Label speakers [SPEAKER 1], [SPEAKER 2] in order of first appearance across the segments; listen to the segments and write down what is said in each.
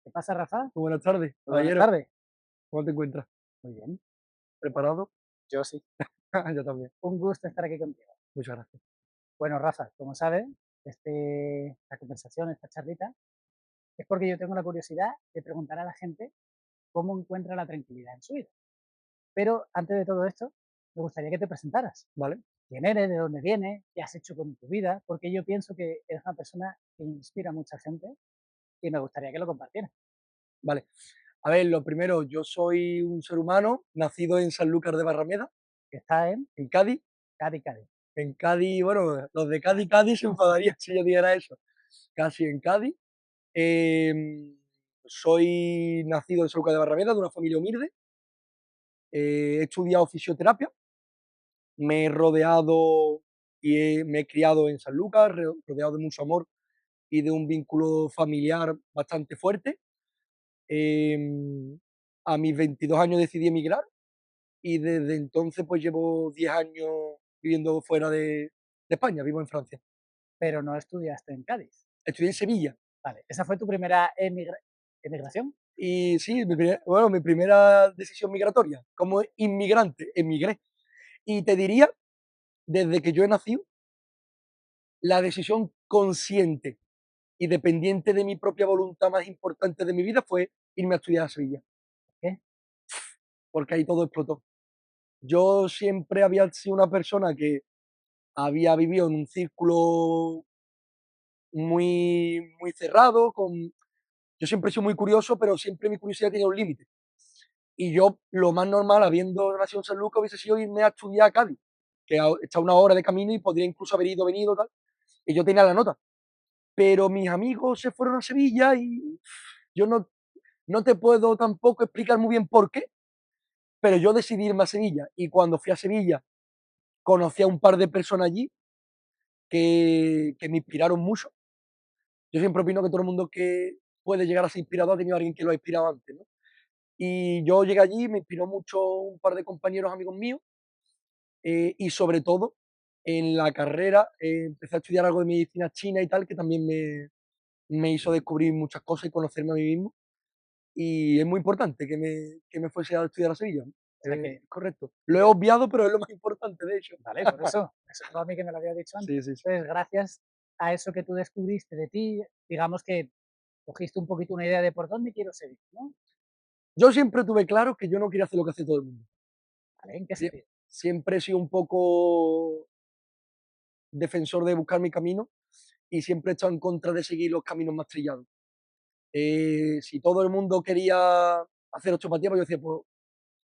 [SPEAKER 1] ¿Qué pasa, Rafa?
[SPEAKER 2] Buenas tardes,
[SPEAKER 1] Muy buenas
[SPEAKER 2] caballero.
[SPEAKER 1] tardes.
[SPEAKER 2] ¿Cómo te encuentras?
[SPEAKER 1] Muy bien,
[SPEAKER 2] ¿Preparado?
[SPEAKER 1] yo sí.
[SPEAKER 2] Yo también.
[SPEAKER 1] Un gusto estar aquí contigo.
[SPEAKER 2] Muchas gracias.
[SPEAKER 1] Bueno, Rafa, como sabes, esta conversación, esta charlita, es porque yo tengo la curiosidad de preguntar a la gente cómo encuentra la tranquilidad en su vida. Pero antes de todo esto, me gustaría que te presentaras.
[SPEAKER 2] ¿Vale?
[SPEAKER 1] ¿Quién eres? ¿De dónde vienes? ¿Qué has hecho con tu vida? Porque yo pienso que eres una persona que inspira a mucha gente y me gustaría que lo compartieras.
[SPEAKER 2] Vale. A ver, lo primero, yo soy un ser humano nacido en Sanlúcar de Barrameda,
[SPEAKER 1] Que está en
[SPEAKER 2] en Cádiz.
[SPEAKER 1] Cádiz, Cádiz.
[SPEAKER 2] En Cádiz, bueno, los de Cádiz, Cádiz se enfadarían si yo dijera eso. Casi en Cádiz. Soy nacido en Sanlúcar de Barrameda, de una familia humilde. He estudiado fisioterapia. Me he rodeado me he criado en Sanlúcar, rodeado de mucho amor y de un vínculo familiar bastante fuerte. Em, a mis 22 años decidí emigrar y desde entonces pues llevo 10 años viviendo fuera de España, vivo en Francia.
[SPEAKER 1] Pero no estudiaste en Cádiz.
[SPEAKER 2] Estudié en Sevilla
[SPEAKER 1] Vale, ¿esa fue tu primera emigración?
[SPEAKER 2] y sí, bueno, mi primera decisión migratoria como inmigrante, emigré. Y te diría, desde que yo he nacido, la decisión consciente y dependiente de mi propia voluntad más importante de mi vida fue irme a estudiar a Sevilla,
[SPEAKER 1] ¿Qué?
[SPEAKER 2] porque ahí todo explotó. Yo siempre había sido una persona que había vivido en un círculo muy cerrado, yo siempre he sido muy curioso, pero siempre mi curiosidad tenía un límite. Y yo, lo más normal, habiendo nacido en San Lucas, hubiese sido irme a estudiar a Cádiz, que está a una hora de camino y podría incluso haber ido, venido, tal, y yo tenía la nota. Pero mis amigos se fueron a Sevilla y yo no te puedo tampoco explicar muy bien por qué, pero yo decidí irme a Sevilla. Y cuando fui a Sevilla, conocí a un par de personas allí que me inspiraron mucho. Yo siempre opino que todo el mundo que puede llegar a ser inspirador ha tenido a alguien que lo ha inspirado antes, ¿no? Y yo llegué allí, me inspiró mucho un par de compañeros amigos míos, y sobre todo en la carrera empecé a estudiar algo de medicina china y tal, que también me hizo descubrir muchas cosas y conocerme a mí mismo. Y es muy importante que me fuese a estudiar a Sevilla, ¿no?
[SPEAKER 1] O sea que,
[SPEAKER 2] Correcto. Lo he
[SPEAKER 1] gra-
[SPEAKER 2] obviado, pero es lo más importante, de hecho.
[SPEAKER 1] vale, por eso no a mí que me lo había dicho
[SPEAKER 2] Sí,
[SPEAKER 1] antes.
[SPEAKER 2] sí, sí.
[SPEAKER 1] Entonces, gracias a eso que tú descubriste de ti, digamos que cogiste un poquito una idea de por dónde quiero seguir, ¿no?
[SPEAKER 2] Yo siempre tuve claro que yo no quería hacer lo que hace todo el mundo.
[SPEAKER 1] ¿Vale? ¿En qué
[SPEAKER 2] Sie-
[SPEAKER 1] sentido?
[SPEAKER 2] Siempre he sido un poco defensor de buscar mi camino y siempre he estado en contra de seguir los caminos más trillados. Si todo el mundo quería hacer osteopatía, pues yo decía, pues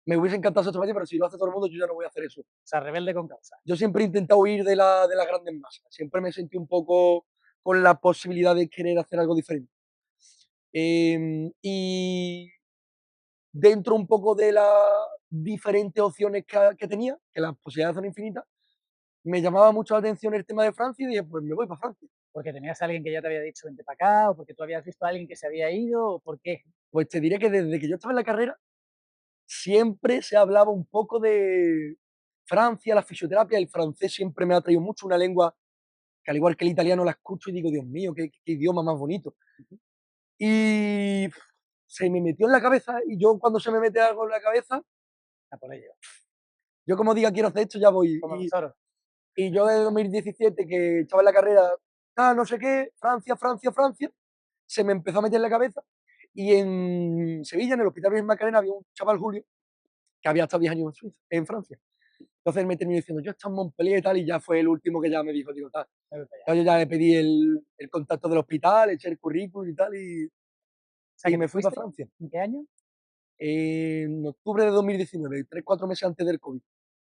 [SPEAKER 2] me hubiese encantado hacer osteopatía, pero si lo hace todo el mundo, yo ya no voy a hacer eso.
[SPEAKER 1] O sea, rebelde con causa.
[SPEAKER 2] Yo siempre he intentado huir de las grandes masas, siempre me sentí un poco con la posibilidad de querer hacer algo diferente. Y dentro un poco de las diferentes opciones que tenía, que las posibilidades son infinitas, me llamaba mucho la atención el tema de Francia y dije, pues me voy para Francia.
[SPEAKER 1] Porque tenías a alguien que ya te había dicho vente para acá, o porque tú habías visto a alguien que se había ido, o por qué.
[SPEAKER 2] Pues te diré que desde que yo estaba en la carrera, siempre se hablaba un poco de Francia, la fisioterapia, el francés siempre me ha traído mucho, una lengua que al igual que el italiano la escucho y digo, Dios mío, qué idioma más bonito. Y se me metió en la cabeza y yo cuando se me mete algo en la cabeza,
[SPEAKER 1] A por ello.
[SPEAKER 2] yo como diga quiero hacer esto ya voy.
[SPEAKER 1] Como
[SPEAKER 2] Y,
[SPEAKER 1] tesoro.
[SPEAKER 2] y yo de 2017 que estaba en la carrera, no sé qué, Francia, Francia, Francia, se me empezó a meter en la cabeza y en Sevilla, en el Hospital Virgen Macarena, había un chaval Julio que había estado 10 años en Francia. Entonces él me terminó diciendo, yo estoy en Montpellier y tal, y ya fue el último que ya me dijo, digo, tal.
[SPEAKER 1] Vente para allá.
[SPEAKER 2] Entonces yo ya le pedí el contacto del hospital, eché el currículum y tal,
[SPEAKER 1] O sea,
[SPEAKER 2] y
[SPEAKER 1] que te
[SPEAKER 2] me fui para
[SPEAKER 1] fuiste,
[SPEAKER 2] Francia.
[SPEAKER 1] ¿en qué año?
[SPEAKER 2] En octubre de 2019, 3, 4 meses antes del COVID,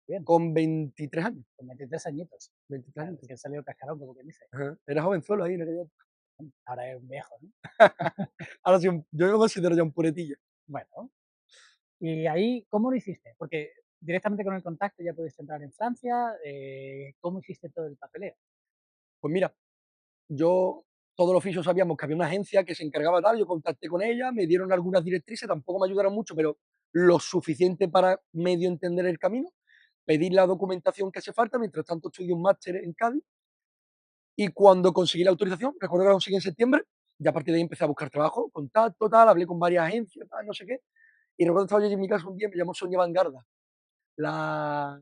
[SPEAKER 1] Bien,
[SPEAKER 2] con 23 años.
[SPEAKER 1] con 23 añitos.
[SPEAKER 2] 23
[SPEAKER 1] Claro,
[SPEAKER 2] años.
[SPEAKER 1] recién salido cascarón, como quien dice.
[SPEAKER 2] Ajá. Era jovenzuelo ahí en aquella época.
[SPEAKER 1] Ahora es un viejo, ¿no?
[SPEAKER 2] Ahora sí, yo me considero ya un puretilla.
[SPEAKER 1] Bueno, y ahí, ¿cómo lo hiciste? Porque directamente con el contacto ya pudiste entrar en Francia. ¿Cómo hiciste todo el papeleo?
[SPEAKER 2] Pues mira, yo, todos los oficios sabíamos que había una agencia que se encargaba tal, yo contacté con ella, me dieron algunas directrices, tampoco me ayudaron mucho, pero lo suficiente para medio entender el camino, pedir la documentación que hace falta, mientras tanto estudié un máster en Cádiz, y cuando conseguí la autorización, recuerdo que la conseguí en septiembre, ya a partir de ahí empecé a buscar trabajo, contacto, tal, hablé con varias agencias, tal, no sé qué. Y recuerdo que estaba yo allí en mi casa un día, me llamó Sonia Vanguarda, la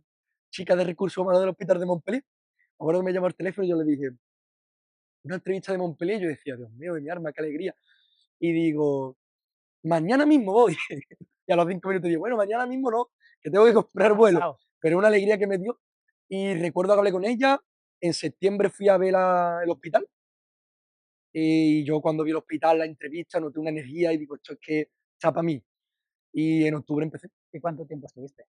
[SPEAKER 2] chica de recursos humanos del hospital de Montpellier. Me acuerdo que me llamó al teléfono y yo le dije, una entrevista de Montpellier, yo decía, Dios mío, de mi arma, qué alegría. Y digo, mañana mismo voy. Y a los 5 minutos digo, bueno, mañana mismo no, que tengo que comprar vuelo.
[SPEAKER 1] Pasado.
[SPEAKER 2] Pero una alegría que me dio. Y recuerdo que hablé con ella, en septiembre fui a ver el hospital. Y yo cuando vi el hospital, la entrevista, noté una energía y digo, esto es que está para mí. Y en octubre empecé.
[SPEAKER 1] ¿Y cuánto tiempo estuviste?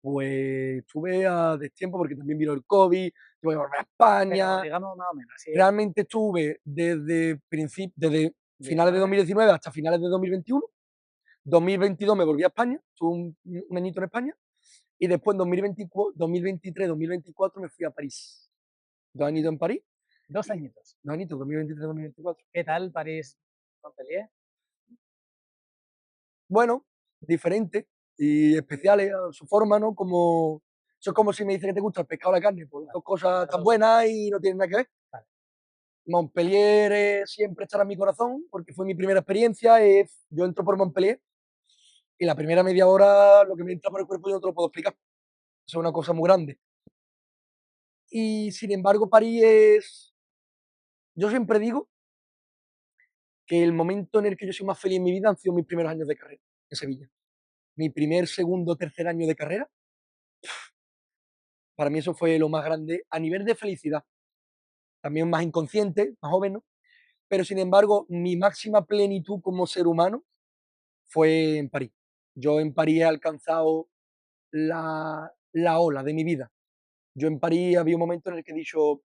[SPEAKER 2] Pues estuve a destiempo porque también vino el COVID, tuve que volver a
[SPEAKER 1] Pero
[SPEAKER 2] España.
[SPEAKER 1] digamos más o menos, así
[SPEAKER 2] Realmente estuve desde finales de
[SPEAKER 1] 19.
[SPEAKER 2] 2019 hasta finales de 2021. 2022 me volví a España, estuve un añito en España. Y después en 2024, 2023, 2024 me fui a París. 2 añitos en París.
[SPEAKER 1] 2
[SPEAKER 2] Y
[SPEAKER 1] añitos.
[SPEAKER 2] 2 añitos, 2023, 2024.
[SPEAKER 1] ¿Qué tal París, Montpellier?
[SPEAKER 2] Bueno, diferentes y especiales a su forma, ¿no? Como, eso es como si me dices que te gusta el pescado o la carne, pues
[SPEAKER 1] Vale,
[SPEAKER 2] dos cosas
[SPEAKER 1] las
[SPEAKER 2] tan
[SPEAKER 1] 2 cosas.
[SPEAKER 2] buenas y no tienen nada que ver.
[SPEAKER 1] Vale.
[SPEAKER 2] Montpellier siempre estará en mi corazón porque fue mi primera experiencia. Yo entro por Montpellier y la primera media hora lo que me entra por el cuerpo yo no te lo puedo explicar. Eso es una cosa muy grande. Y sin embargo, París es. Yo siempre digo que el momento en el que yo soy más feliz en mi vida han sido mis primeros años de carrera en Sevilla. Mi primer, segundo, tercer año de carrera, para mí eso fue lo más grande a nivel de felicidad. También más inconsciente, más joven, ¿no? Pero sin embargo, mi máxima plenitud como ser humano fue en París. Yo en París he alcanzado la ola de mi vida. Yo en París había un momento en el que he dicho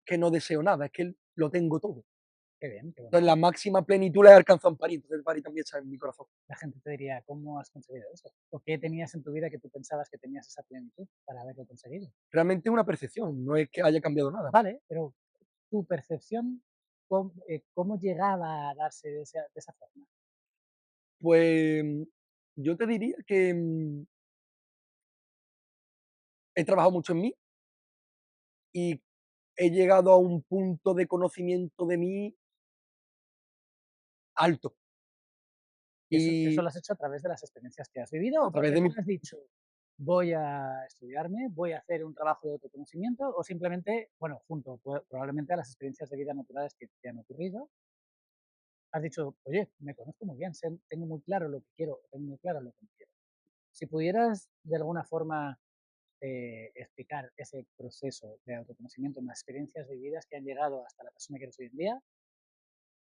[SPEAKER 2] que no deseo nada, es que lo tengo todo.
[SPEAKER 1] Qué bien, qué
[SPEAKER 2] Entonces
[SPEAKER 1] bonito.
[SPEAKER 2] la máxima plenitud la he alcanzado en París, entonces París también está en mi corazón.
[SPEAKER 1] La gente te diría, ¿cómo has conseguido eso? ¿O qué tenías en tu vida que tú pensabas que tenías esa plenitud para haberlo conseguido?
[SPEAKER 2] Realmente es una percepción, no es que haya cambiado nada.
[SPEAKER 1] Vale, pero tu percepción, ¿cómo llegaba a darse de esa forma?
[SPEAKER 2] Pues yo te diría que he trabajado mucho en mí y he llegado a un punto de conocimiento de mí alto.
[SPEAKER 1] ¿Y eso
[SPEAKER 2] Y
[SPEAKER 1] lo has hecho a través de las experiencias que has vivido
[SPEAKER 2] a
[SPEAKER 1] o
[SPEAKER 2] través
[SPEAKER 1] porque
[SPEAKER 2] de
[SPEAKER 1] tú
[SPEAKER 2] mi,
[SPEAKER 1] has dicho, voy a estudiarme, voy a hacer un trabajo de autoconocimiento o simplemente, bueno, junto probablemente a las experiencias de vida naturales que te han ocurrido, has dicho, oye, me conozco muy bien, tengo muy claro lo que quiero, tengo muy claro lo que no quiero. Si pudieras de alguna forma explicar ese proceso de autoconocimiento en las experiencias vividas que han llegado hasta la persona que eres hoy en día,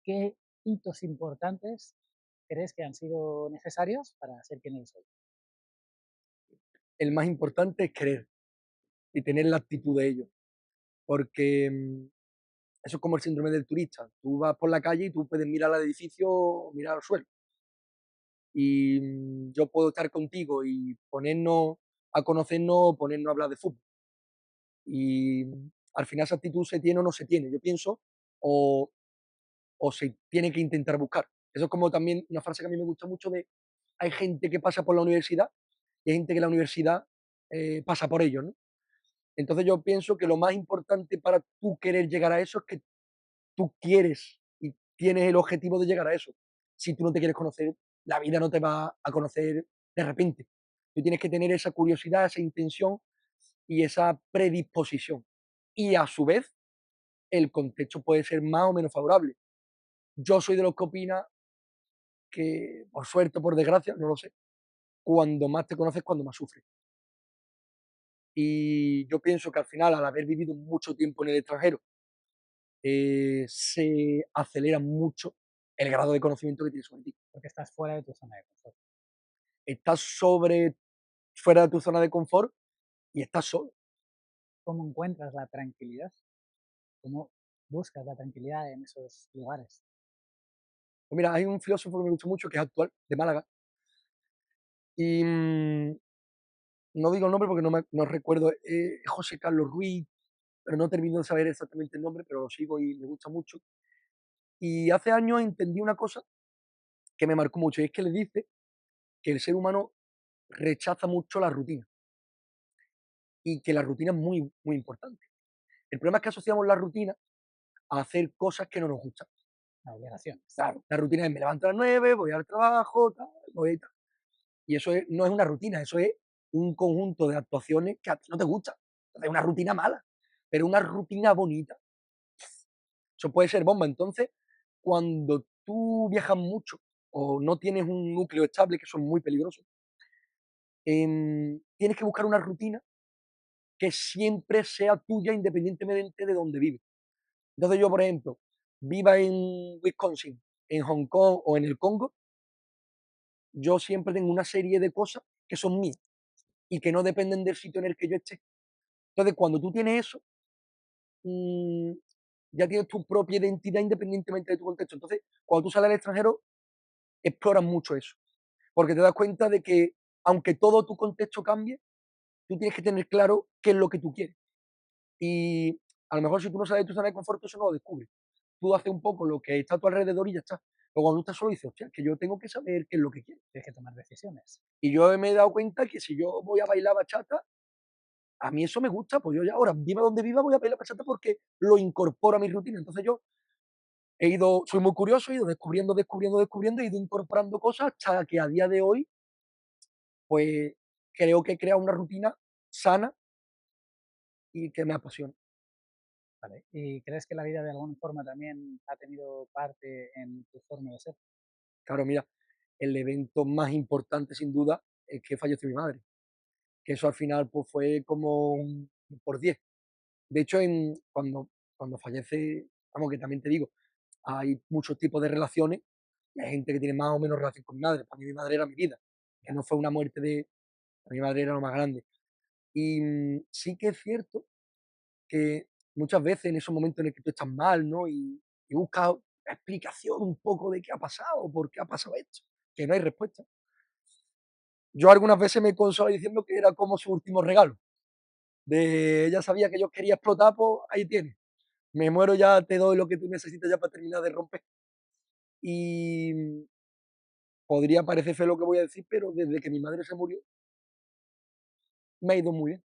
[SPEAKER 1] ¿qué hitos importantes crees que han sido necesarios para ser quien eres hoy?
[SPEAKER 2] el más importante es creer y tener la actitud de ello. Porque eso es como el síndrome del turista. Tú vas por la calle y tú puedes mirar al edificio o mirar al suelo. Y yo puedo estar contigo y ponernos a conocernos o ponernos a hablar de fútbol. Y al final esa actitud se tiene o no se tiene, yo pienso, o, o se tiene que intentar buscar. Eso es como también una frase que a mí me gusta mucho de, hay gente que pasa por la universidad y hay gente que la universidad pasa por ellos, ¿no? Entonces yo pienso que lo más importante para tú querer llegar a eso es que tú quieres y tienes el objetivo de llegar a eso. Si tú no te quieres conocer, la vida no te va a conocer de repente. Tú tienes que tener esa curiosidad, esa intención y esa predisposición. Y a su vez, el contexto puede ser más o menos favorable. Yo soy de los que opina que, por suerte o por desgracia, no lo sé, cuando más te conoces, cuando más sufres. Y yo pienso que al final, al haber vivido mucho tiempo en el extranjero, se acelera mucho el grado de conocimiento que tienes sobre ti.
[SPEAKER 1] Porque estás fuera de tu zona de confort.
[SPEAKER 2] Estás fuera de tu zona de confort y estás solo.
[SPEAKER 1] ¿Cómo encuentras la tranquilidad? ¿Cómo buscas la tranquilidad en esos lugares?
[SPEAKER 2] Pues mira, hay un filósofo que me gusta mucho, que es actual, de Málaga, y no digo el nombre porque no recuerdo, José Carlos Ruiz, pero no termino de saber exactamente el nombre, pero lo sigo y me gusta mucho. Y hace años entendí una cosa que me marcó mucho, y es que le dice que el ser humano rechaza mucho la rutina y que la rutina es muy, muy importante. El problema es que asociamos la rutina a hacer cosas que no nos gustan.
[SPEAKER 1] obligaciones.
[SPEAKER 2] Claro, la rutina es me levanto a las 9, voy al trabajo, tal, voy tal. Y eso no es una rutina, eso es un conjunto de actuaciones que a ti no te gusta. Es una rutina mala, pero una rutina bonita. Eso puede ser bomba. Entonces, cuando tú viajas mucho o no tienes un núcleo estable, que son muy peligrosos, tienes que buscar una rutina que siempre sea tuya independientemente de donde vives. Entonces yo, por ejemplo, viva en Wisconsin, en Hong Kong o en el Congo, yo siempre tengo una serie de cosas que son mías y que no dependen del sitio en el que yo esté. Entonces, cuando tú tienes eso, mm, ya tienes tu propia identidad independientemente de tu contexto. Entonces, cuando tú sales al extranjero, exploras mucho eso, porque te das cuenta de que aunque todo tu contexto cambie, tú tienes que tener claro qué es lo que tú quieres. Y a lo mejor si tú no sabes de tu zona de confort, eso no lo descubres. Tú haces un poco lo que está a tu alrededor y ya está. Pero cuando tú estás solo dices, hostia, que yo tengo que saber qué es lo que quiero.
[SPEAKER 1] Tienes que tomar decisiones.
[SPEAKER 2] Y yo me he dado cuenta que si yo voy a bailar bachata, a mí eso me gusta, pues yo ya ahora, viva donde viva, voy a bailar bachata porque lo incorporo a mi rutina. Entonces yo soy muy curioso, he ido descubriendo, he ido incorporando cosas hasta que a día de hoy, pues creo que he creado una rutina sana y que me apasiona.
[SPEAKER 1] ¿Vale? ¿Y crees que la vida de alguna forma también ha tenido parte en tu forma de ser?
[SPEAKER 2] Claro, mira, el evento más importante sin duda es que falleció mi madre, que eso al final pues fue como un por 10. De hecho, cuando fallece, vamos, que también te digo, hay muchos tipos de relaciones y hay gente que tiene más o menos relación con mi madre. Para mí mi madre era mi vida, que
[SPEAKER 1] Ya,
[SPEAKER 2] no fue una muerte de... Mi madre era lo más grande. Y sí que es cierto que muchas veces en esos momentos en el que tú estás mal, ¿no? Y buscas explicación un poco de qué ha pasado, por qué ha pasado esto, que no hay respuesta. Yo algunas veces me consuelo diciendo que era como su último regalo. De ella sabía que yo quería explotar, pues ahí tienes. Me muero ya, te doy lo que tú necesitas ya para terminar de romper. Y podría parecer feo lo que voy a decir, pero desde que mi madre se murió, me ha ido muy bien.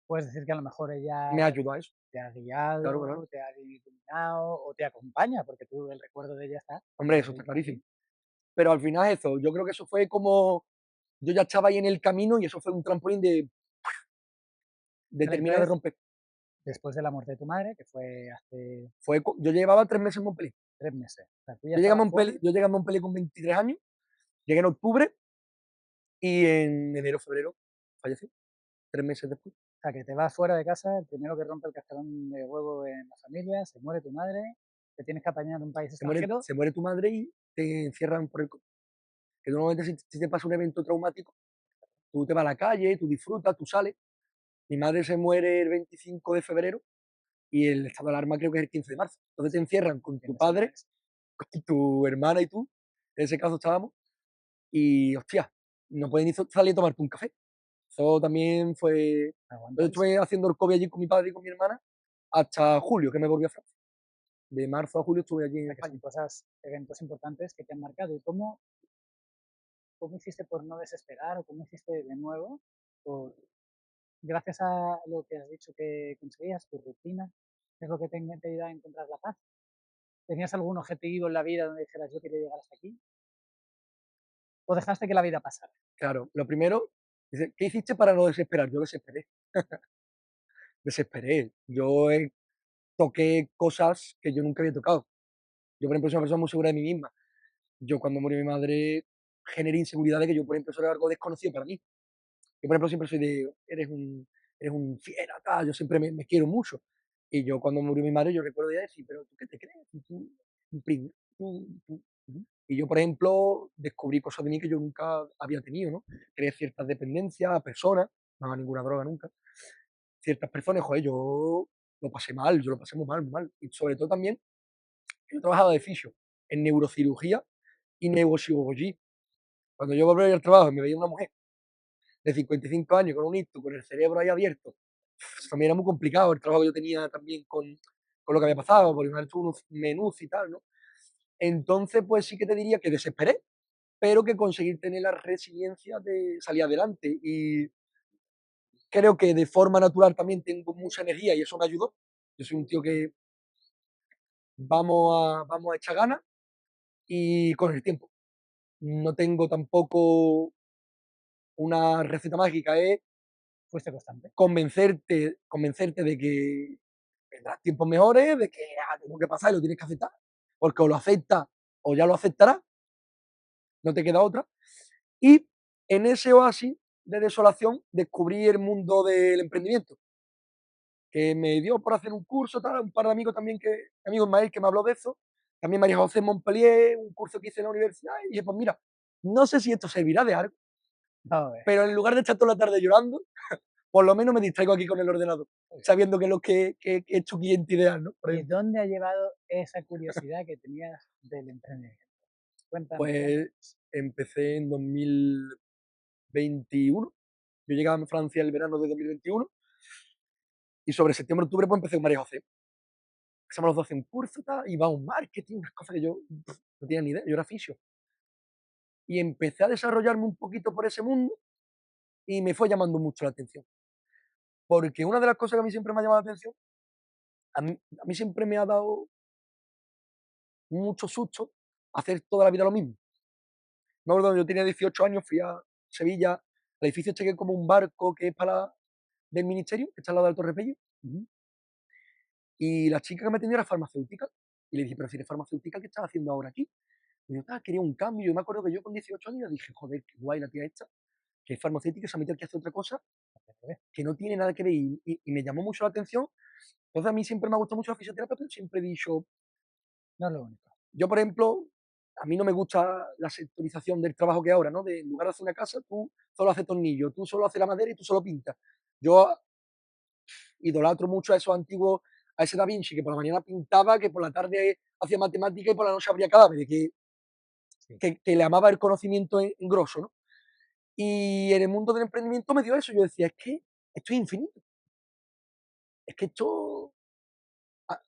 [SPEAKER 1] puedes decir que a lo mejor ella
[SPEAKER 2] Me ha ayudado a eso.
[SPEAKER 1] te ha
[SPEAKER 2] Claro, claro.
[SPEAKER 1] guiado, te ha iluminado o te acompaña, porque tú el recuerdo de ella está
[SPEAKER 2] Hombre, eso está
[SPEAKER 1] ahí.
[SPEAKER 2] clarísimo. Pero al final eso, yo creo que eso fue como, yo ya estaba ahí en el camino y eso fue un trampolín de
[SPEAKER 1] Pero
[SPEAKER 2] terminar de
[SPEAKER 1] entonces,
[SPEAKER 2] romper.
[SPEAKER 1] después de la muerte de tu madre, que fue hace
[SPEAKER 2] Yo llevaba 3 meses en Montpellier.
[SPEAKER 1] 3 meses, o sea, tú ya estabas fuera,
[SPEAKER 2] Yo llegué a Montpellier con 23 años, llegué en octubre y en enero, febrero falleció, 3 meses después.
[SPEAKER 1] o sea, que te vas fuera de casa, el primero que rompe el cascarón de huevo en la familia, se muere tu madre, te tienes que apañar en un país extranjero,
[SPEAKER 2] Se muere tu madre y te encierran por el COVID. Que normalmente si te pasa un evento traumático, tú te vas a la calle, tú disfrutas, tú sales. Mi madre se muere el 25 de febrero y el estado de alarma creo que es el 15 de marzo. Entonces te encierran con tu
[SPEAKER 1] tienes el
[SPEAKER 2] padre,
[SPEAKER 1] mes,
[SPEAKER 2] con tu hermana y tú, en ese caso estábamos, y hostia, no puedes ni salir a tomarte un café. Eso también fue... Yo
[SPEAKER 1] aguantadísimo.
[SPEAKER 2] estuve haciendo el COVID allí con mi padre y con mi hermana hasta julio, que me volví a Francia. De marzo a julio estuve allí
[SPEAKER 1] O
[SPEAKER 2] en
[SPEAKER 1] sea, que
[SPEAKER 2] España.
[SPEAKER 1] son cosas, eventos importantes que te han marcado. ¿Y cómo hiciste por no desesperar o cómo hiciste de nuevo? Por, gracias a lo que has dicho que conseguías, tu rutina, es lo que te ayuda a encontrar la paz. ¿Tenías algún objetivo en la vida donde dijeras yo quería llegar hasta aquí? ¿O dejaste que la vida pasara?
[SPEAKER 2] Claro, lo primero, dice, ¿qué hiciste para no desesperar? Yo desesperé, desesperé. Toqué cosas que yo nunca había tocado. Yo, por ejemplo, soy una persona muy segura de mí misma. Yo cuando murió mi madre generé inseguridad de que yo, por ejemplo, eso era algo desconocido para mí. Yo, por ejemplo, siempre soy de, eres un fiera, tal, yo siempre me quiero mucho. Y yo cuando murió mi madre, yo recuerdo de ella decir, pero ¿tú qué te crees? Un
[SPEAKER 1] Ujú.
[SPEAKER 2] Y yo, por ejemplo, descubrí cosas de mí que yo nunca había tenido, ¿no? Creé ciertas dependencias a personas, no a ninguna droga nunca. Ciertas personas, joder, yo lo pasé mal, yo lo pasé muy mal, muy mal. Y sobre todo también, yo trabajaba de fisio en neurocirugía y neuropsicología. Cuando yo volví al trabajo y me veía una mujer de 55 años con un ictus, con el cerebro ahí abierto, también era muy complicado el trabajo que yo tenía también con lo que había pasado, porque me han hecho unos menús y tal, ¿no? Entonces, pues sí que te diría que desesperé, pero que conseguir tener la resiliencia de salir adelante. Y creo que de forma natural también tengo mucha energía y eso me ayudó. Yo soy un tío que vamos a echar ganas y con el tiempo. No tengo tampoco una receta mágica, es
[SPEAKER 1] Fuiste constante.
[SPEAKER 2] convencerte de que vendrán tiempos mejores, de que tengo que pasar y lo tienes que aceptar, porque o lo aceptas o ya lo aceptarás, no te queda otra. Y en ese oasis de desolación descubrí el mundo del emprendimiento, que me dio por hacer un curso, tal, un par de amigos también, amigo Ismael que me habló de eso, también María José en Montpellier, un curso que hice en la universidad, y dije, pues mira, no sé si esto servirá de algo,
[SPEAKER 1] Vamos a ver.
[SPEAKER 2] pero en lugar de estar toda la tarde llorando, por lo menos me distraigo aquí con el ordenador,
[SPEAKER 1] Muy bien.
[SPEAKER 2] sabiendo que es lo que es tu cliente ideal, ¿no? Por
[SPEAKER 1] ¿Y
[SPEAKER 2] ejemplo.
[SPEAKER 1] dónde ha llevado esa curiosidad que tenías del emprendimiento? Cuéntame,
[SPEAKER 2] Pues
[SPEAKER 1] cuéntame.
[SPEAKER 2] empecé en 2021. Yo llegué a Francia el verano de 2021 y sobre septiembre-octubre pues empecé con María José. Empezamos los dos en un curso, tal, iba a un marketing, unas cosas que yo no tenía ni idea, yo era fisio. Y empecé a desarrollarme un poquito por ese mundo y me fue llamando mucho la atención. Porque una de las cosas que a mí siempre me ha llamado la atención, a mí siempre me ha dado mucho susto hacer toda la vida lo mismo. Me acuerdo cuando yo tenía 18 años, fui a Sevilla, al edificio este que es como un barco que es para del ministerio, que está al lado del Torre Pello,
[SPEAKER 1] Ujú.
[SPEAKER 2] y la chica que me atendió era farmacéutica. Y le dije, pero si eres farmacéutica, ¿qué estás haciendo ahora aquí? Y yo, quería un cambio. Yo me acuerdo que yo con 18 años dije, joder, qué guay la tía esta, que es farmacéutica, se ha metido aquí a hacer otra cosa que no tiene nada que ver y me llamó mucho la atención. Entonces a mí siempre me ha gustado mucho la fisioterapia, pero siempre he dicho,
[SPEAKER 1] No es lo único.
[SPEAKER 2] yo por ejemplo, a mí no me gusta la sectorización del trabajo que hay ahora, ¿no? De en lugar de hacer una casa, tú solo haces tornillos, tú solo haces la madera y tú solo pintas. Yo idolatro mucho a esos antiguos, a ese Da Vinci que por la mañana pintaba, que por la tarde hacía matemática y por la noche abría cadáveres,
[SPEAKER 1] Sí.
[SPEAKER 2] que le amaba el conocimiento en grosso, ¿no? Y en el mundo del emprendimiento me dio eso. Yo decía, es que esto es infinito. Es que esto, ah,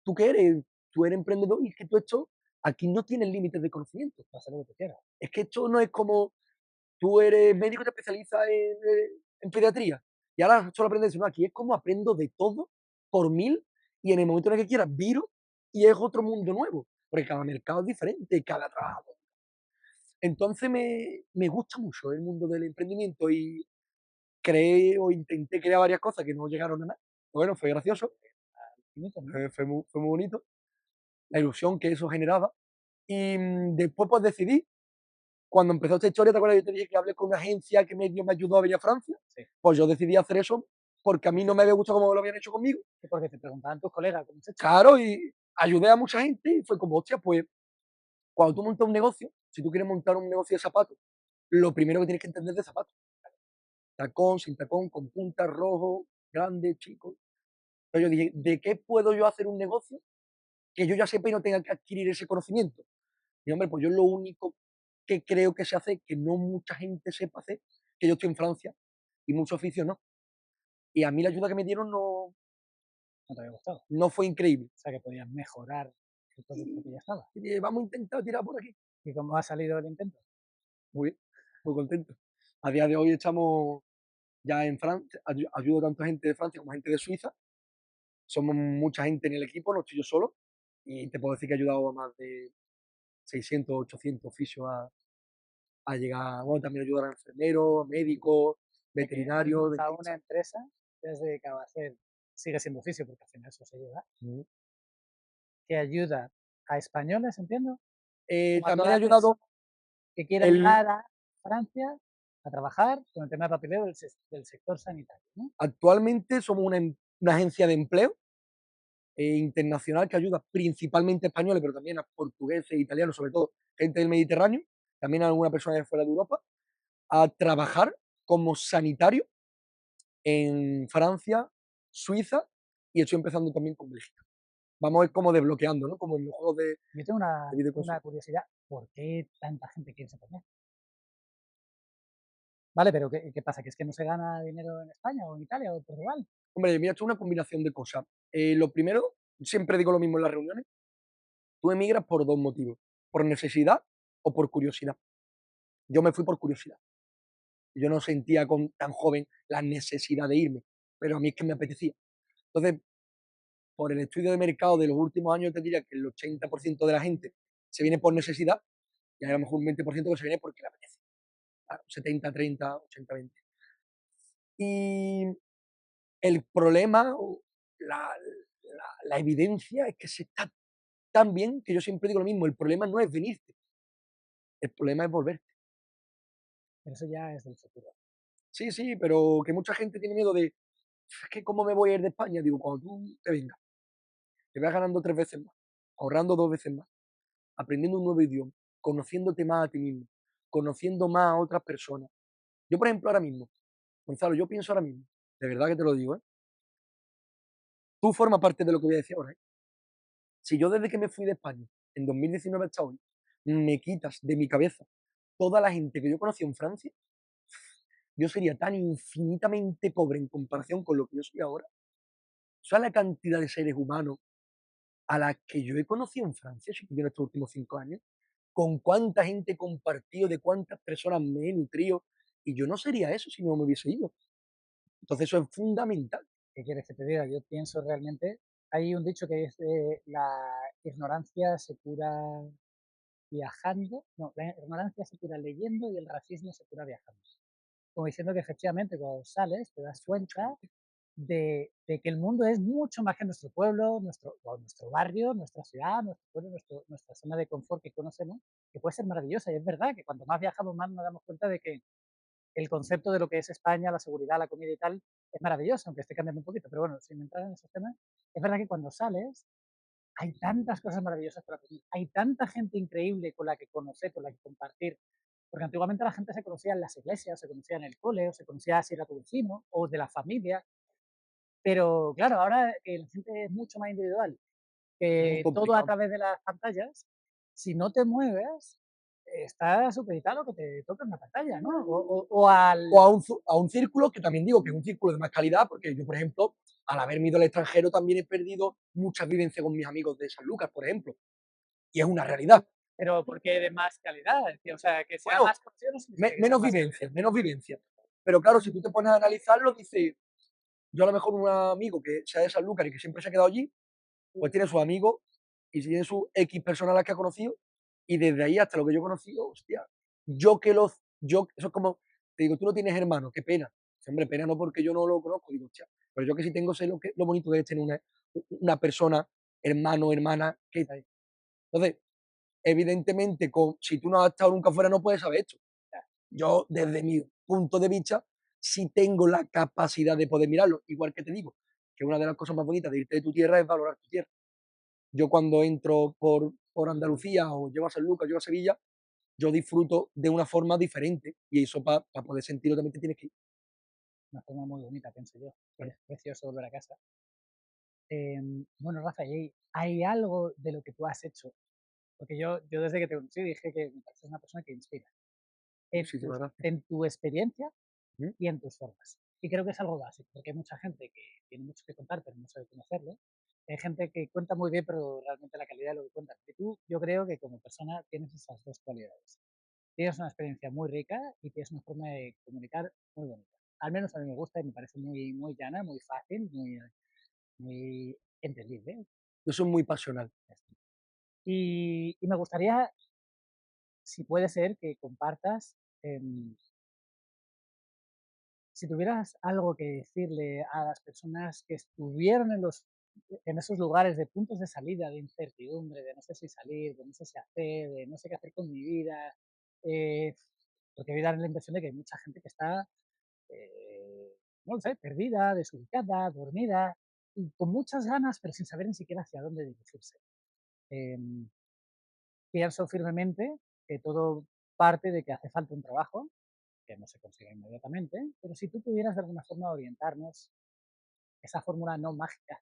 [SPEAKER 2] tú que eres, tú eres emprendedor y es que tú esto, aquí no tienes límites de conocimiento.
[SPEAKER 1] Hacer lo que tú quieras.
[SPEAKER 2] Es que esto no es como tú eres médico y te especializas en pediatría y ahora solo aprendes eso. No, aquí es como aprendo de todo por mil y en el momento en el que quieras viro y es otro mundo nuevo, porque cada mercado es diferente, cada trabajo. Entonces me gusta mucho el mundo del emprendimiento y creé o intenté crear varias cosas que no llegaron a nada. Bueno, fue gracioso,
[SPEAKER 1] Infinito, ¿no?
[SPEAKER 2] fue muy bonito, la ilusión que eso generaba. Y después pues decidí, cuando empezó esta historia, ¿te acuerdas? Yo te dije que hablé con una agencia que medio me ayudó a venir a Francia.
[SPEAKER 1] Sí.
[SPEAKER 2] Pues yo decidí hacer eso porque a mí no me había gustado cómo lo habían hecho conmigo.
[SPEAKER 1] Sí, porque te preguntaban tus colegas cómo has hecho.
[SPEAKER 2] Claro, y ayudé a mucha gente y fue como, hostia, pues cuando tú montas un negocio, si tú quieres montar un negocio de zapatos, lo primero que tienes que entender es de zapatos. Tacón, sin tacón, con puntas, rojo, grande, chico. Entonces yo dije, ¿de qué puedo yo hacer un negocio que yo ya sepa y no tenga que adquirir ese conocimiento? Y hombre, pues yo lo único que creo que se hace, que no mucha gente sepa hacer, que yo estoy en Francia y muchos oficios no. Y a mí la ayuda que me dieron
[SPEAKER 1] No te había gustado.
[SPEAKER 2] no fue increíble.
[SPEAKER 1] O sea, que podías mejorar el producto
[SPEAKER 2] Y,
[SPEAKER 1] que ya estaba.
[SPEAKER 2] y dije, vamos a intentar tirar por aquí.
[SPEAKER 1] ¿Y cómo ha salido el intento?
[SPEAKER 2] Muy bien, muy contento. A día de hoy estamos ya en Francia, ayudo tanto a gente de Francia como a gente de Suiza. Somos mucha gente en el equipo, no estoy yo solo. Y te puedo decir que he ayudado a más de 600, 800 oficios a llegar, bueno, también ayudar a enfermeros, médicos,
[SPEAKER 1] De que has
[SPEAKER 2] veterinarios,
[SPEAKER 1] montado una
[SPEAKER 2] dentistas.
[SPEAKER 1] empresa, te has dedicado a hacer, sigue siendo oficio, porque al final eso se lleva,
[SPEAKER 2] Ujú.
[SPEAKER 1] que ayuda a españoles, entiendo, como a
[SPEAKER 2] También he
[SPEAKER 1] toda persona
[SPEAKER 2] ayudado
[SPEAKER 1] que quiera
[SPEAKER 2] el,
[SPEAKER 1] llegar a Francia a trabajar con el tema de papeleo del sector sanitario, ¿no?
[SPEAKER 2] actualmente somos una agencia de empleo internacional que ayuda principalmente a españoles, pero también a portugueses, italianos, sobre todo gente del Mediterráneo, también a alguna persona de fuera de Europa, a trabajar como sanitario en Francia, Suiza y estoy empezando también con Bélgica. Vamos a ir como desbloqueando, ¿no? Como en los juegos
[SPEAKER 1] Yo tengo
[SPEAKER 2] de
[SPEAKER 1] una
[SPEAKER 2] videoconsola.
[SPEAKER 1] curiosidad, ¿por qué tanta gente quiere ser español? Vale, pero ¿qué pasa? ¿Que es que no se gana dinero en España o en Italia o en Portugal?
[SPEAKER 2] Hombre, mira, esto es una combinación de cosas. Lo primero, siempre digo lo mismo en las reuniones, tú emigras por dos motivos, por necesidad o por curiosidad. Yo me fui por curiosidad. Yo no sentía con tan joven la necesidad de irme, pero a mí es que me apetecía. Entonces, por el estudio de mercado de los últimos años, te diría que el 80% de la gente se viene por necesidad y hay a lo mejor un 20% que se viene porque le apetece. Claro, 70-30, 80-20. Y el problema o la evidencia es que se está tan bien que yo siempre digo lo mismo, el problema no es venirte, el problema es volverte.
[SPEAKER 1] Pero eso ya es del futuro.
[SPEAKER 2] Sí, sí, pero que mucha gente tiene miedo de, es que cómo me voy a ir de España. Digo, cuando tú te vengas, te vas ganando 3 veces más, ahorrando 2 veces más, aprendiendo un nuevo idioma, conociéndote más a ti mismo, conociendo más a otras personas. Yo, por ejemplo, ahora mismo, Gonzalo, yo pienso ahora mismo, de verdad que te lo digo, ¿eh? Tú formas parte de lo que voy a decir ahora, ¿eh? Si yo desde que me fui de España, en 2019 hasta hoy, me quitas de mi cabeza toda la gente que yo conocí en Francia, yo sería tan infinitamente pobre en comparación con lo que yo soy ahora. ¿Sabes la cantidad de seres humanos a la que yo he conocido en Francia, chiquillo, en estos últimos 5 años? ¿Con cuánta gente he compartido, de cuántas personas me he nutrido? Y yo no sería eso si no me hubiese ido. Entonces eso es fundamental.
[SPEAKER 1] ¿Qué quieres que te diga? Yo pienso realmente, hay un dicho que es la ignorancia se cura viajando, no, la ignorancia se cura leyendo y el racismo se cura viajando. Como diciendo que efectivamente cuando sales te das cuenta de que el mundo es mucho más que nuestro pueblo, nuestro barrio, nuestra ciudad, nuestro pueblo, nuestra zona de confort que conocemos, que puede ser maravillosa. Y es verdad que cuanto más viajamos, más nos damos cuenta de que el concepto de lo que es España, la seguridad, la comida y tal, es maravilloso, aunque esté cambiando un poquito. Pero bueno, sin entrar en esos temas, es verdad que cuando sales hay tantas cosas maravillosas para hacer, hay tanta gente increíble con la que conocer, con la que compartir. Porque antiguamente la gente se conocía en las iglesias, se conocía en el cole, o se conocía si era tu vecino, o de la familia. Pero claro, ahora que la gente es mucho más individual,
[SPEAKER 2] Es muy
[SPEAKER 1] que todo a
[SPEAKER 2] complicado.
[SPEAKER 1] través de las pantallas, si no te mueves, estás supeditado a lo que te toca en la pantalla, ¿no? O
[SPEAKER 2] O
[SPEAKER 1] al...
[SPEAKER 2] a un círculo que también digo que es un círculo de más calidad, porque yo, por ejemplo, al haberme ido al extranjero también he perdido muchas vivencias con mis amigos de San Lucas, por ejemplo, y es una realidad.
[SPEAKER 1] Pero porque de más calidad, o sea, que sea
[SPEAKER 2] Bueno,
[SPEAKER 1] más conocido no significa que sea
[SPEAKER 2] menos
[SPEAKER 1] más calidad.
[SPEAKER 2] vivencias, menos vivencias. Pero claro, si tú te pones a analizarlo, dices, yo a lo mejor un amigo que sea de San Lucas y que siempre se ha quedado allí, pues tiene sus amigos y tiene sus X personas a las que ha conocido, y desde ahí hasta lo que yo he conocido, hostia, eso es como, te digo, tú no tienes hermano, qué pena. Sí, hombre, pena no porque yo no lo conozco, digo, hostia, pero yo que sí tengo, sé lo bonito que es tener una persona, hermano, hermana, que... Entonces, evidentemente, si tú no has estado nunca fuera, no puedes saber esto. Yo, desde mi punto de vista, sí tengo la capacidad de poder mirarlo. Igual que te digo, que una de las cosas más bonitas de irte de tu tierra es valorar tu tierra. Yo cuando entro por Andalucía o llego a San Lucas, llego a Sevilla, yo disfruto de una forma diferente y eso para poder sentirlo también te tienes que ir.
[SPEAKER 1] Una forma muy bonita, pienso yo.
[SPEAKER 2] Claro.
[SPEAKER 1] Es precioso volver a casa. Bueno, Rafa, ¿y hay algo de lo que tú has hecho? Porque yo desde que te conocí dije que me pareces una persona que inspira
[SPEAKER 2] Muchísimas gracias.
[SPEAKER 1] en tu experiencia
[SPEAKER 2] ¿Mm?
[SPEAKER 1] y en tus formas. Y creo que es algo básico, porque hay mucha gente que tiene mucho que contar, pero no sabe cómo hacerlo. Hay gente que cuenta muy bien, pero realmente la calidad de lo que cuenta. Y tú, yo creo que como persona tienes esas dos cualidades. Tienes una experiencia muy rica y tienes una forma de comunicar muy bonita. Al menos a mí me gusta y me parece muy, muy llana, muy fácil, muy entendible.
[SPEAKER 2] Yo soy muy pasional.
[SPEAKER 1] Y me gustaría, si puede ser, que compartas, si tuvieras algo que decirle a las personas que estuvieron en esos lugares de puntos de salida, de incertidumbre, de no sé si salir, de no sé si hacer, de no sé qué hacer con mi vida, eh, porque voy a dar la impresión de que hay mucha gente que está, no lo sé, perdida, desubicada, dormida, y con muchas ganas, pero sin saber ni siquiera hacia dónde dirigirse. Em, Pienso firmemente que todo parte de que hace falta un trabajo, que no se consigue inmediatamente, pero si tú pudieras de alguna forma orientarnos, esa fórmula no mágica,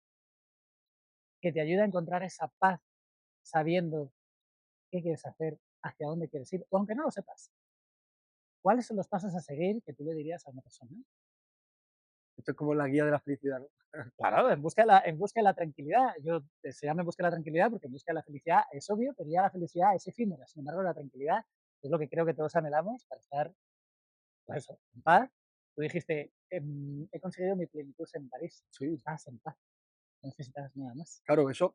[SPEAKER 1] que te ayude a encontrar esa paz sabiendo qué quieres hacer, hacia dónde quieres ir, o aunque no lo sepas, ¿cuáles son los pasos a seguir que tú le dirías a una persona?
[SPEAKER 2] Esto es como la guía de la felicidad, ¿no?
[SPEAKER 1] Claro, en busca de la tranquilidad. Se llama en busca de la tranquilidad porque en busca de la felicidad es obvio, pero ya la felicidad es efímera. Sin embargo, la tranquilidad es lo que creo que todos anhelamos para estar, pues eso, en paz. Tú dijiste, he conseguido mi plenitud en París.
[SPEAKER 2] Sí,
[SPEAKER 1] Estás en paz. no necesitas nada más.
[SPEAKER 2] Claro, eso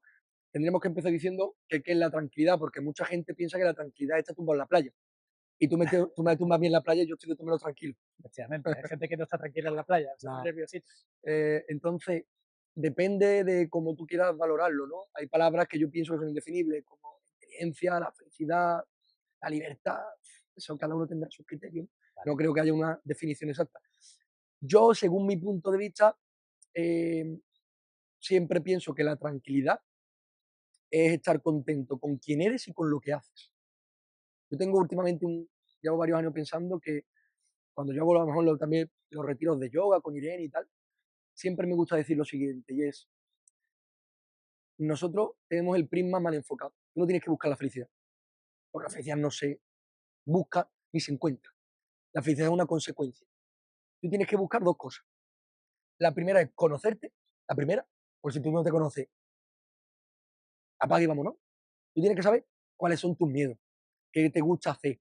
[SPEAKER 2] tendríamos que empezar diciendo que qué es la tranquilidad, porque mucha gente piensa que la tranquilidad está tumbado en la playa. Y tú me tumbas a mí en la playa y yo estoy de tómelo tranquilo.
[SPEAKER 1] Efectivamente, hay gente que no está tranquila en la playa, se pone
[SPEAKER 2] La-
[SPEAKER 1] nerviosita.
[SPEAKER 2] entonces, depende de cómo tú quieras valorarlo, ¿no? Hay palabras que yo pienso que son indefinibles, como la inteligencia, la felicidad, la libertad. Eso cada uno tendrá sus criterios.
[SPEAKER 1] Vale,
[SPEAKER 2] No creo que haya una definición exacta. Yo, según mi punto de vista, eh, siempre pienso que la tranquilidad es estar contento con quién eres y con lo que haces. Yo tengo últimamente llevo varios años pensando que cuando yo hago a lo mejor también los retiros de yoga con Irene y tal, siempre me gusta decir lo siguiente, y es, nosotros tenemos el prisma mal enfocado. Tú no tienes que buscar la felicidad, porque la felicidad no se busca ni se encuentra. La felicidad es una consecuencia. Tú tienes que buscar dos cosas. La primera es conocerte, la primera, pues si tú no te conoces, apaga y vámonos. Tú tienes que saber cuáles son tus miedos, qué te gusta hacer,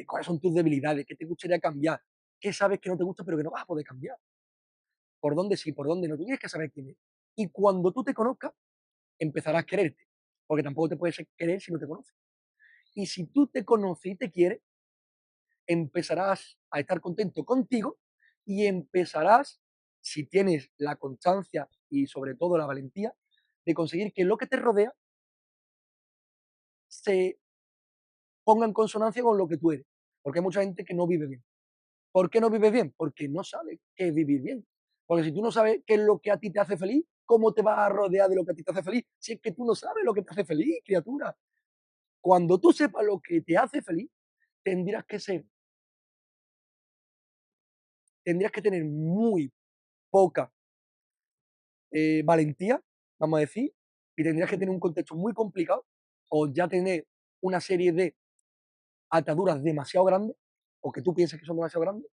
[SPEAKER 2] cuáles son tus debilidades, qué te gustaría cambiar, qué sabes que no te gusta pero que no vas a poder cambiar, por dónde sí, por dónde no. Tú tienes que saber quién eres. Y cuando tú te conozcas, empezarás a quererte, porque tampoco te puedes querer si no te conoces. Y si tú te conoces y te quieres, empezarás a estar contento contigo y empezarás, si tienes la constancia y sobre todo la valentía, de conseguir que lo que te rodea se ponga en consonancia con lo que tú eres. Porque hay mucha gente que no vive bien. ¿Por qué no vives bien? Porque no sabes qué es vivir bien. Porque si tú no sabes qué es lo que a ti te hace feliz, ¿cómo te vas a rodear de lo que a ti te hace feliz? Si es que tú no sabes lo que te hace feliz, criatura. Cuando tú sepas lo que te hace feliz, tendrías que ser, tendrías que tener muy poca valentía, vamos a decir, y tendrías que tener un contexto muy complicado, o ya tener una serie de ataduras demasiado grandes, o que tú pienses que son demasiado grandes,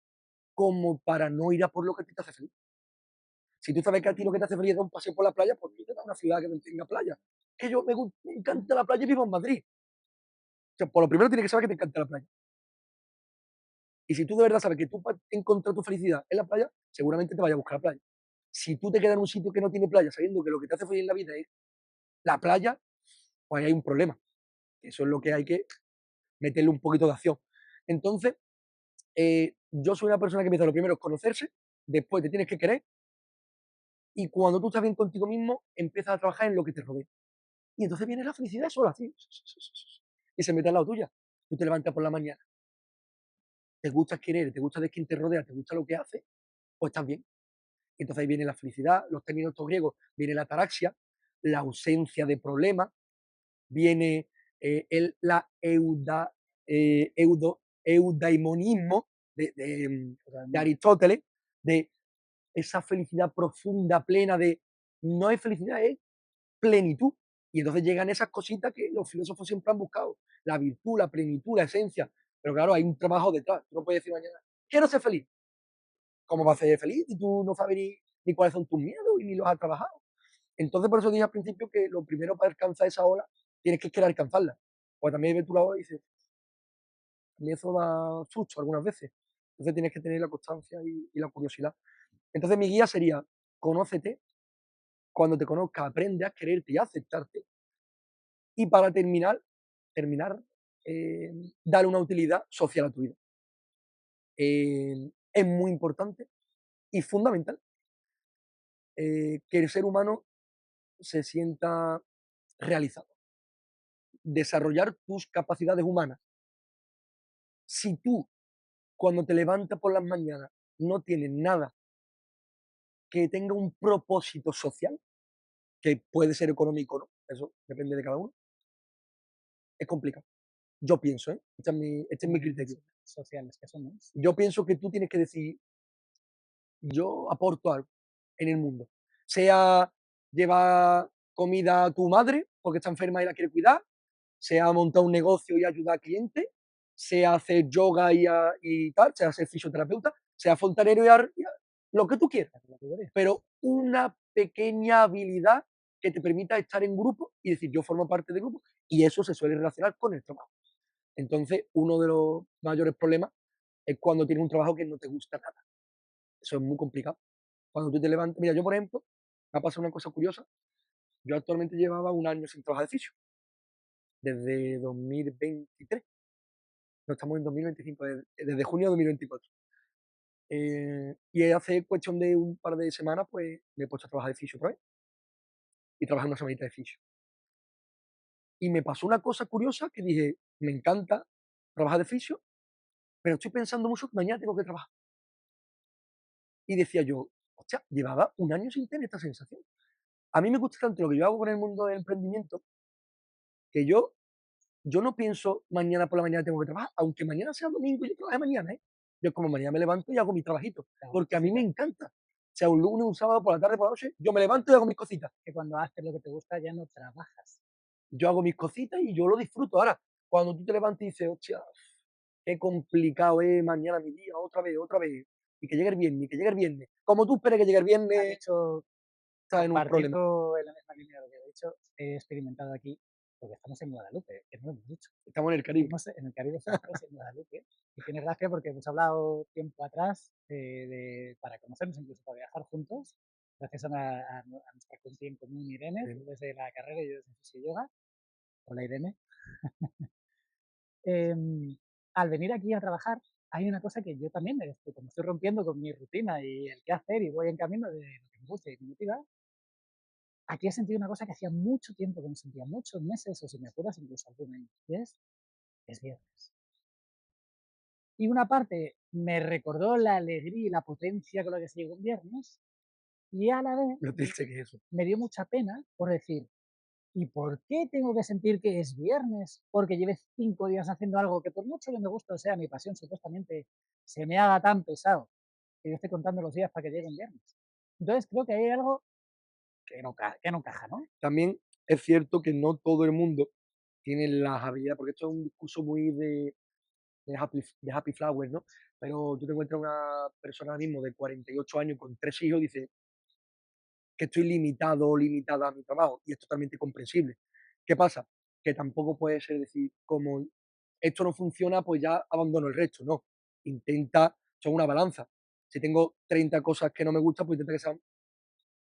[SPEAKER 2] como para no ir a por lo que a ti te hace feliz. Si tú sabes que a ti lo que te hace feliz es dar un paseo por la playa, pues vete a una ciudad que no tenga playa. Que yo me encanta la playa y vivo en Madrid. O sea, por lo primero tienes que saber que te encanta la playa. Y si tú de verdad sabes que tú para encontrar tu felicidad en la playa, seguramente te vayas a buscar la playa. Si tú te quedas en un sitio que no tiene playa, sabiendo que lo que te hace feliz en la vida es la playa, pues ahí hay un problema. Eso es lo que hay que meterle un poquito de acción. Entonces, yo soy una persona que empieza lo primero es conocerse, después te tienes que querer, y cuando tú estás bien contigo mismo, empiezas a trabajar en lo que te rodea. Y entonces viene la felicidad sola, así, y se mete al lado tuya. Tú te levantas por la mañana, te gusta querer, te gusta de quién te rodea, te gusta lo que hace, pues estás bien. Y entonces ahí viene la felicidad, los términos estos griegos, viene la ataraxia, la ausencia de problemas, viene la eudaimonismo de
[SPEAKER 1] Totalmente.
[SPEAKER 2] Aristóteles, de esa felicidad profunda, plena de, no es felicidad, es plenitud. Y entonces llegan esas cositas que los filósofos siempre han buscado, la virtud, la plenitud, la esencia. Pero claro, hay un trabajo detrás. Tú no puedes decir mañana, quiero ser feliz. ¿Cómo vas a ser feliz si tú no sabes ni cuáles son tus miedos y ni los has trabajado? Entonces, por eso dije al principio que lo primero para alcanzar esa ola, tienes que querer alcanzarla. Porque también ves tú la ola y dices, a mí eso da susto algunas veces. Entonces tienes que tener la constancia y la curiosidad. Entonces mi guía sería, conócete, cuando te conozcas, aprende a quererte y a aceptarte. Y para terminar, eh, darle una utilidad social a tu vida. Es muy importante y fundamental que el ser humano se sienta realizado, desarrollar tus capacidades humanas. Si tú, cuando te levantas por las mañanas, no tienes nada que tenga un propósito social, que puede ser económico, ¿no? Eso depende de cada uno, es complicado. Yo pienso, ¿eh? Este es mi
[SPEAKER 1] Muy
[SPEAKER 2] criterio.
[SPEAKER 1] sociales que somos.
[SPEAKER 2] Yo pienso que tú tienes que decir, yo aporto algo en el mundo. Sea llevar comida a tu madre porque está enferma y la quiere cuidar, sea montar un negocio y ayudar a clientes, sea hacer yoga y tal, sea ser fisioterapeuta, sea fontanero lo que tú quieras,
[SPEAKER 1] La categoría.
[SPEAKER 2] pero una pequeña habilidad que te permita estar en grupo y decir, yo formo parte del grupo, y eso se suele relacionar con el trabajo. Entonces, uno de los mayores problemas es cuando tienes un trabajo que no te gusta nada. Eso es muy complicado. Cuando tú te levantas, mira, yo por ejemplo, me ha pasado una cosa curiosa. Yo actualmente llevaba un año sin trabajar de fisio, desde 2023. No estamos en 2025, desde junio de 2024. Y hace cuestión de un par de semanas, pues me he puesto a trabajar de fisio otra vez y trabajé una semanita de fisio. Y me pasó una cosa curiosa que dije, me encanta trabajar de fisio, pero estoy pensando mucho que mañana tengo que trabajar. Y decía yo, hostia, llevaba un año sin tener esta sensación. A mí me gusta tanto lo que yo hago con el mundo del emprendimiento que yo no pienso mañana por la mañana tengo que trabajar, aunque mañana sea domingo y yo trabaje mañana, ¿eh? Yo como mañana me levanto y hago mi trabajito,
[SPEAKER 1] Te hago mis
[SPEAKER 2] porque a mí me
[SPEAKER 1] cositas,
[SPEAKER 2] encanta. Sea un lunes, un sábado, por la tarde, por la noche, yo me levanto y hago mis cositas.
[SPEAKER 1] que cuando haces lo que te gusta ya no trabajas.
[SPEAKER 2] Yo hago mis cositas y yo lo disfruto. Ahora, cuando tú te levantas y dices, hostia, qué complicado es mañana mi día, otra vez, y que llegue el viernes, y que llegue el viernes. Como tú esperes que llegue el
[SPEAKER 1] De
[SPEAKER 2] viernes,
[SPEAKER 1] hecho,
[SPEAKER 2] estás en un problema.
[SPEAKER 1] compartiendo en la misma línea de lo que he dicho, he experimentado aquí, porque estamos en Guadalupe, que no lo hemos dicho.
[SPEAKER 2] Estamos en el Caribe.
[SPEAKER 1] Vivimos en el Caribe francés, en Guadalupe, y tiene gracia porque hemos hablado tiempo atrás para conocernos, incluso para viajar juntos, gracias a nuestra compi en común, Irene, tú desde la carrera y yo desde Fisio Yoga. Hola, Irene. Em, Al venir aquí a trabajar, hay una cosa que yo también como estoy rompiendo con mi rutina y el qué hacer y voy en camino de lo que me gusta y me motiva, aquí he sentido una cosa que hacía mucho tiempo que no sentía, muchos meses o si me apuras incluso algún año, y es viernes. Y una parte me recordó la alegría y la potencia con la que se llegó un viernes, y a la vez
[SPEAKER 2] Lo triste que es eso.
[SPEAKER 1] me dio mucha pena por decir, ¿y por qué tengo que sentir que es viernes? Porque llevé 5 días haciendo algo que por mucho que me guste, o sea, mi pasión supuestamente, se me haga tan pesado que yo estoy contando los días para que llegue un viernes. Entonces creo que hay algo que no encaja, ¿no?
[SPEAKER 2] También es cierto que no todo el mundo tiene las habilidades, porque esto es un discurso muy de happy flower, ¿no? Pero tú te encuentras una persona ahora mismo de 48 años con 3 hijos, dice que estoy limitado o limitada a mi trabajo, y es totalmente comprensible. ¿Qué pasa? Que tampoco puede ser decir, como esto no funciona, pues ya abandono el resto, no. Intenta, son una balanza. Si tengo 30 cosas que no me gustan, pues intenta que sean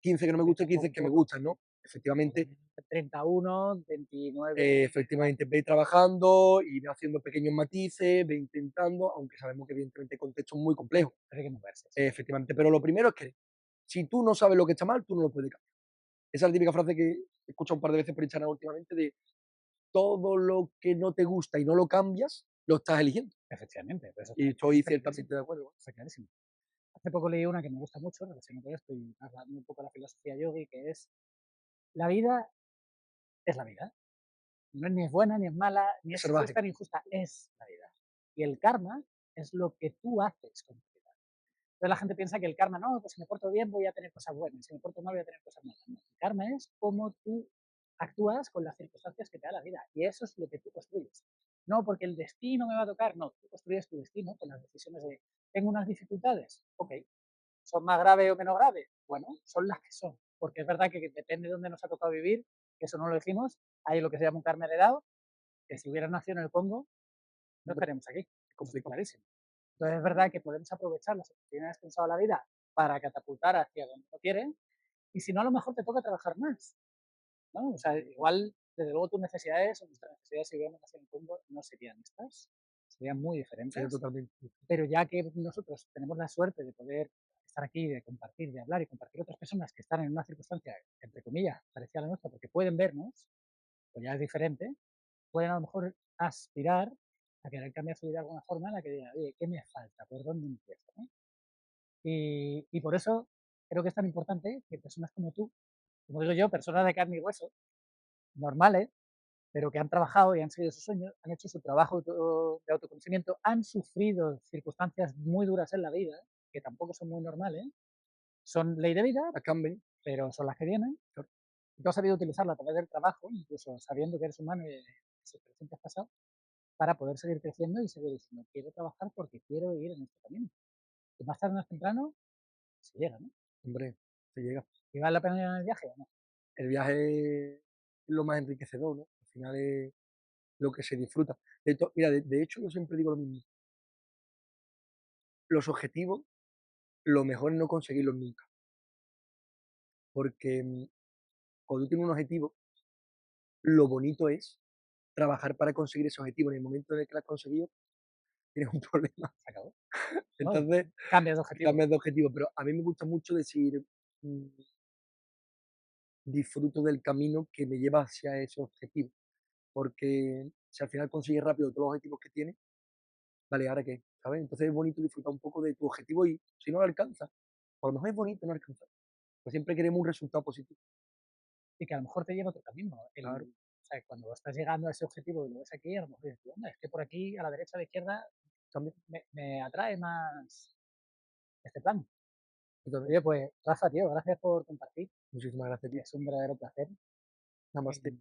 [SPEAKER 2] 15 que no me
[SPEAKER 1] Poquito
[SPEAKER 2] gustan
[SPEAKER 1] a
[SPEAKER 2] y 15 que me
[SPEAKER 1] poco,
[SPEAKER 2] gustan, ¿no? Efectivamente,
[SPEAKER 1] 31, 29, 30.
[SPEAKER 2] efectivamente, ve trabajando y ve haciendo pequeños matices, ve intentando, aunque sabemos que evidentemente el contexto es muy complejo,
[SPEAKER 1] Pero hay que moverse, sí.
[SPEAKER 2] efectivamente. Pero lo primero es que si tú no sabes lo que está mal, tú no lo puedes cambiar. Esa es la típica frase que he escuchado un par de veces por Instagram últimamente de todo lo que no te gusta y no lo cambias, lo estás eligiendo.
[SPEAKER 1] Efectivamente, pero
[SPEAKER 2] Y estoy
[SPEAKER 1] está clarísimo,
[SPEAKER 2] ciertamente de acuerdo.
[SPEAKER 1] está clarísimo. Hace poco leí una que me gusta mucho, relacionado con esto y trasladando un poco la filosofía yogi, que es la vida es la vida. No es ni es buena, ni es mala, ni
[SPEAKER 2] Es
[SPEAKER 1] es
[SPEAKER 2] salvaje.
[SPEAKER 1] justa, ni injusta, es la vida. Y el karma es lo que tú haces con tu vida. Entonces la gente piensa que el karma, no, pues si me porto bien voy a tener cosas buenas, si me porto mal voy a tener cosas malas. No, el karma es cómo tú actúas con las circunstancias que te da la vida. Y eso es lo que tú construyes. No porque el destino me va a tocar, no, tú construyes tu destino con las decisiones de, tengo unas dificultades, ok, ¿son más graves o menos graves? Bueno, son las que son. Porque es verdad que depende de dónde nos ha tocado vivir, que eso no lo dijimos, hay lo que se llama un karma heredado, que si hubiera nacido en el Congo, no
[SPEAKER 2] Hombre,
[SPEAKER 1] estaríamos aquí.
[SPEAKER 2] es
[SPEAKER 1] Eso está
[SPEAKER 2] complicado.
[SPEAKER 1] clarísimo. Entonces es verdad que podemos aprovechar las oportunidades que nos ha dado la vida para catapultar hacia donde uno quiere, y si no, a lo mejor te toca trabajar más, ¿no? O sea, igual, desde luego, tus necesidades o nuestras necesidades, si hubiéramos nacido en el Congo, no serían estas, serían muy
[SPEAKER 2] Sería
[SPEAKER 1] diferentes,
[SPEAKER 2] totalmente
[SPEAKER 1] pero ya que nosotros tenemos la suerte de poder estar aquí, de compartir, de hablar y compartir otras personas que están en una circunstancia, entre comillas, parecida a la nuestra, porque pueden vernos, pues ya es diferente, pueden a lo mejor aspirar a querer cambiar su vida de alguna forma en la que digan, oye, ¿qué me falta? ¿Por dónde empiezo? ¿No? Y por eso creo que es tan importante que personas como tú, como digo yo, personas de carne y hueso, normales, pero que han trabajado y han seguido sus sueños, han hecho su trabajo de autoconocimiento, han sufrido circunstancias muy duras en la vida, que tampoco son muy normales, son ley de vida,
[SPEAKER 2] a cambio,
[SPEAKER 1] pero son las que vienen. Y tú has sabido utilizarla a través del trabajo, incluso sabiendo que eres humano y esa experiencia que has pasado, para poder seguir creciendo y seguir diciendo, quiero trabajar porque quiero ir en este camino. Y más tarde o más temprano, se llega, ¿no?
[SPEAKER 2] hombre, se llega.
[SPEAKER 1] ¿Y vale la pena ir en el viaje o no?
[SPEAKER 2] El viaje es lo más enriquecedor, ¿no? Al final es lo que se disfruta. Mira, de hecho, yo siempre digo lo mismo. Los objetivos, lo mejor es no conseguirlos nunca. porque cuando tú tienes un objetivo, lo bonito es trabajar para conseguir ese objetivo. En el momento en el que lo has conseguido, tienes un problema.
[SPEAKER 1] Se acabó. No,
[SPEAKER 2] Entonces,
[SPEAKER 1] cambias de objetivo.
[SPEAKER 2] cambias de objetivo. Pero a mí me gusta mucho decir, mm, disfruto del camino que me lleva hacia ese objetivo. Porque si al final consigues rápido todos los objetivos que tienes, vale, ¿ahora qué? ¿Sabes? Entonces es bonito disfrutar un poco de tu objetivo y si no lo alcanzas, a lo mejor es bonito no alcanzar. Pues siempre queremos un resultado positivo.
[SPEAKER 1] Y que a lo mejor te lleva otro camino.
[SPEAKER 2] Claro,
[SPEAKER 1] O sea, cuando estás llegando a ese objetivo y lo ves aquí, a lo mejor dices, "Onda, es que por aquí, a la derecha, a la izquierda,
[SPEAKER 2] también,
[SPEAKER 1] me atrae más este plan".
[SPEAKER 2] totalmente.
[SPEAKER 1] Oye, pues Rafa, tío, gracias por compartir.
[SPEAKER 2] Muchísimas gracias, tío.
[SPEAKER 1] Es un verdadero placer.
[SPEAKER 2] Namaste.
[SPEAKER 1] Y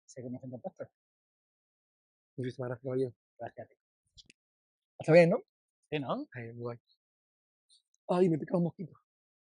[SPEAKER 1] seguimos en contacto.
[SPEAKER 2] Muchísimas gracias, caballero.
[SPEAKER 1] Gracias a ti.
[SPEAKER 2] Está bien, ¿no?
[SPEAKER 1] Sí, ¿no?
[SPEAKER 2] Muy guay. Ay, me pica un mosquito.